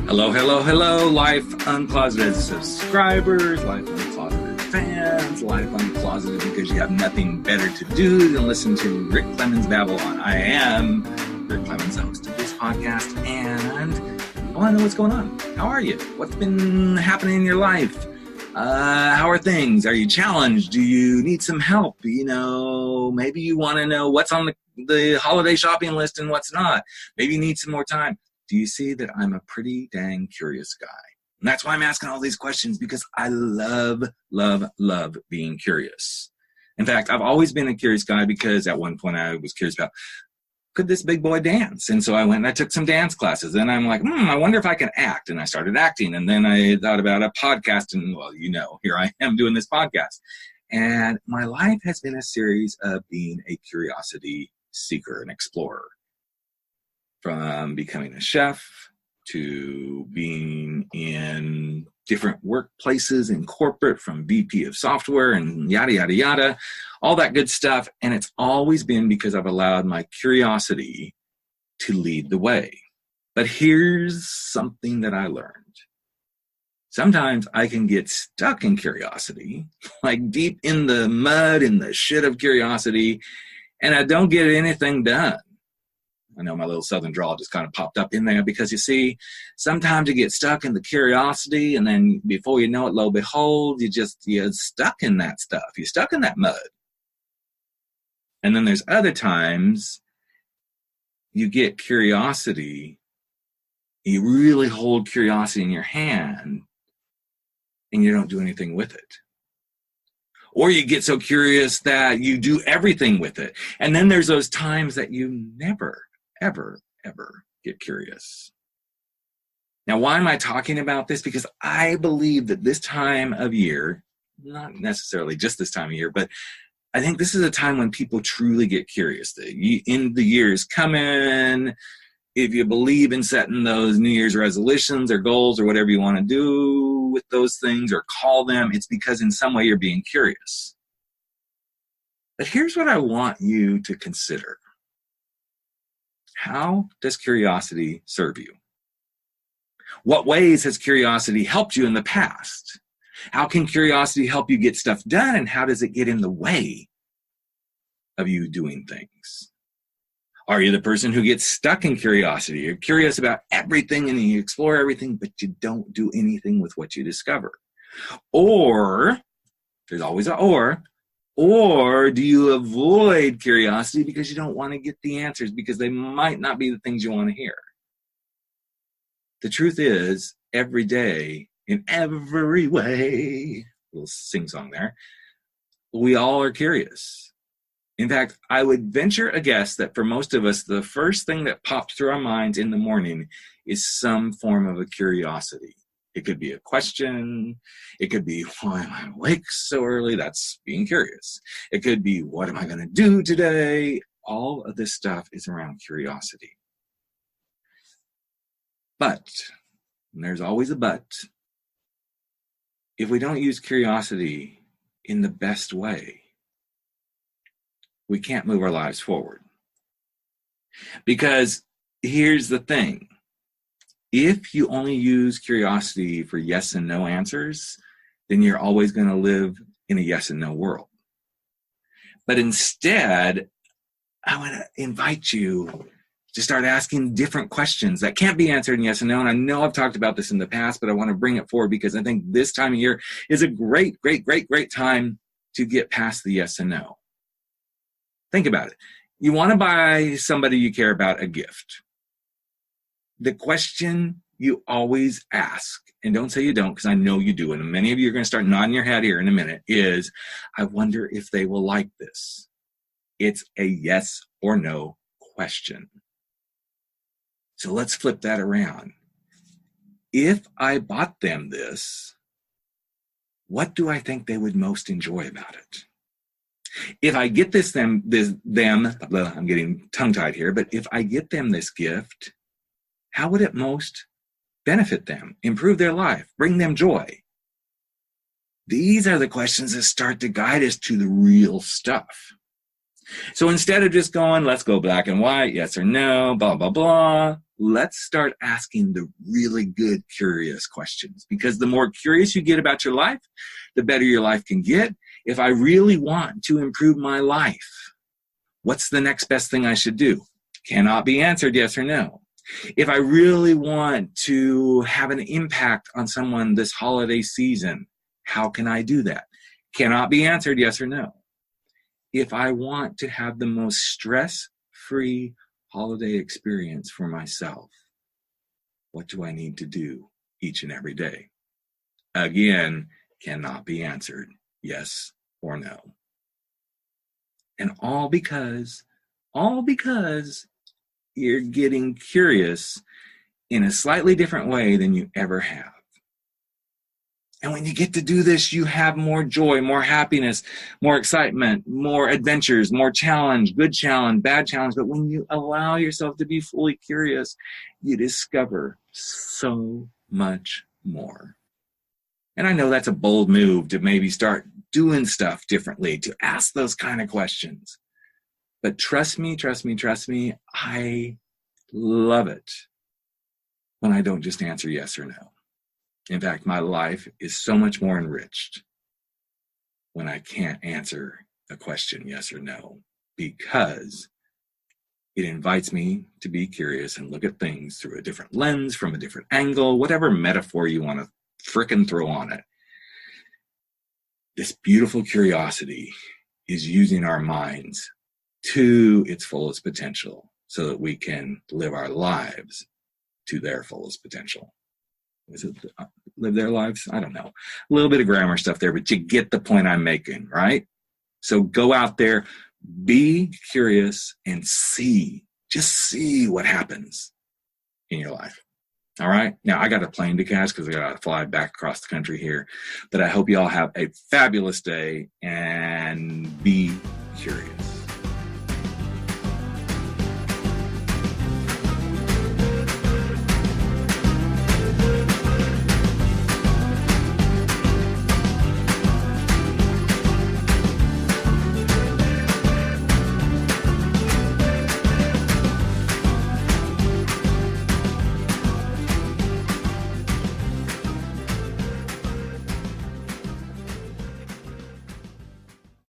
Hello, hello, hello, Life Uncloseted subscribers, Life Uncloseted fans, Life Uncloseted because you have nothing better to do than listen to Rick Clemens babble on. I am Rick Clemens, the host of this podcast, and I want to know what's going on. How are you? What's been happening in your life? How are things? Are you challenged? Do you need some help? You know, maybe you want to know what's on the holiday shopping list and what's not. Maybe you need some more time. Do you see that I'm a pretty dang curious guy? And that's why I'm asking all these questions, because I love being curious. In fact, I've always been a curious guy because at one point I was curious about, could this big boy dance? And so I went and I took some dance classes. And I'm like, I wonder if I can act. And I started acting. And then I thought about a podcast. And, well, you know, here I am doing this podcast. And my life has been a series of being a curiosity seeker and explorer. From becoming a chef to being in different workplaces in corporate, from VP of software and yada, yada, yada, all that good stuff. And it's always been because I've allowed my curiosity to lead the way. But here's something that I learned. Sometimes I can get stuck in curiosity, like deep in the mud, in the shit of curiosity, and I don't get anything done. I know my little southern drawl just kind of popped up in there because, you see, sometimes you get stuck in the curiosity, and then before you know it, lo and behold, you're stuck in that stuff. You're stuck in that mud. And then there's other times you get curiosity, you really hold curiosity in your hand, and you don't do anything with it. Or you get so curious that you do everything with it. And then there's those times that you never, ever get curious. Now, why am I talking about this? Because I believe that this time of year, not necessarily just this time of year, but I think this is a time when people truly get curious. In the years coming, if you believe in setting those New Year's resolutions or goals or whatever you want to do with those things or call them, it's because in some way you're being curious. But here's what I want you to consider. How does curiosity serve you? What ways has curiosity helped you in the past? How can curiosity help you get stuff done, and how does it get in the way of you doing things? Are you the person who gets stuck in curiosity? You're curious about everything and you explore everything, but you don't do anything with what you discover. Or, there's always an or do you avoid curiosity because you don't want to get the answers because they might not be the things you want to hear? The truth is, every day, in every way, little sing-song there, we all are curious. In fact, I would venture a guess that for most of us, the first thing that pops through our minds in the morning is some form of a curiosity. It could be a question. It could be, why am I awake so early? That's being curious. It could be, what am I going to do today? All of this stuff is around curiosity. But, and there's always a but, if we don't use curiosity in the best way, we can't move our lives forward. Because here's the thing. If you only use curiosity for yes and no answers, then you're always going to live in a yes and no world. But instead, I want to invite you to start asking different questions that can't be answered in yes and no. And I know I've talked about this in the past, but I want to bring it forward because I think this time of year is a great time to get past the yes and no. Think about it. You want to buy somebody you care about a gift. The question you always ask, and don't say you don't because I know you do, and many of you are going to start nodding your head here in a minute, is, I wonder if they will like this. It's a yes or no question. So let's flip that around. If I bought them this, what do I think they would most enjoy about it? If I get them, I'm getting tongue-tied here, but if I get them this gift, how would it most benefit them, improve their life, bring them joy? These are the questions that start to guide us to the real stuff. So instead of just going, let's go black and white, yes or no, blah, blah, blah, let's start asking the really good, curious questions. Because the more curious you get about your life, the better your life can get. If I really want to improve my life, what's the next best thing I should do? Cannot be answered yes or no. If I really want to have an impact on someone this holiday season, how can I do that? Cannot be answered yes or no. If I want to have the most stress-free holiday experience for myself, what do I need to do each and every day? Again, cannot be answered yes or no. And all because you're getting curious in a slightly different way than you ever have. And when you get to do this, you have more joy, more happiness, more excitement, more adventures, more challenge, good challenge, bad challenge. But when you allow yourself to be fully curious, you discover so much more. And I know that's a bold move to maybe start doing stuff differently, to ask those kind of questions. But trust me, I love it when I don't just answer yes or no. In fact, my life is so much more enriched when I can't answer a question yes or no, because it invites me to be curious and look at things through a different lens, from a different angle, whatever metaphor you want to frickin' throw on it. This beautiful curiosity is using our minds to its fullest potential so that we can live our lives to their fullest potential. Is it live their lives? I don't know. A little bit of grammar stuff there, but you get the point I'm making, right? So go out there, be curious, and just see what happens in your life. All right? Now, I got a plane to catch because I got to fly back across the country here. But I hope you all have a fabulous day and be curious.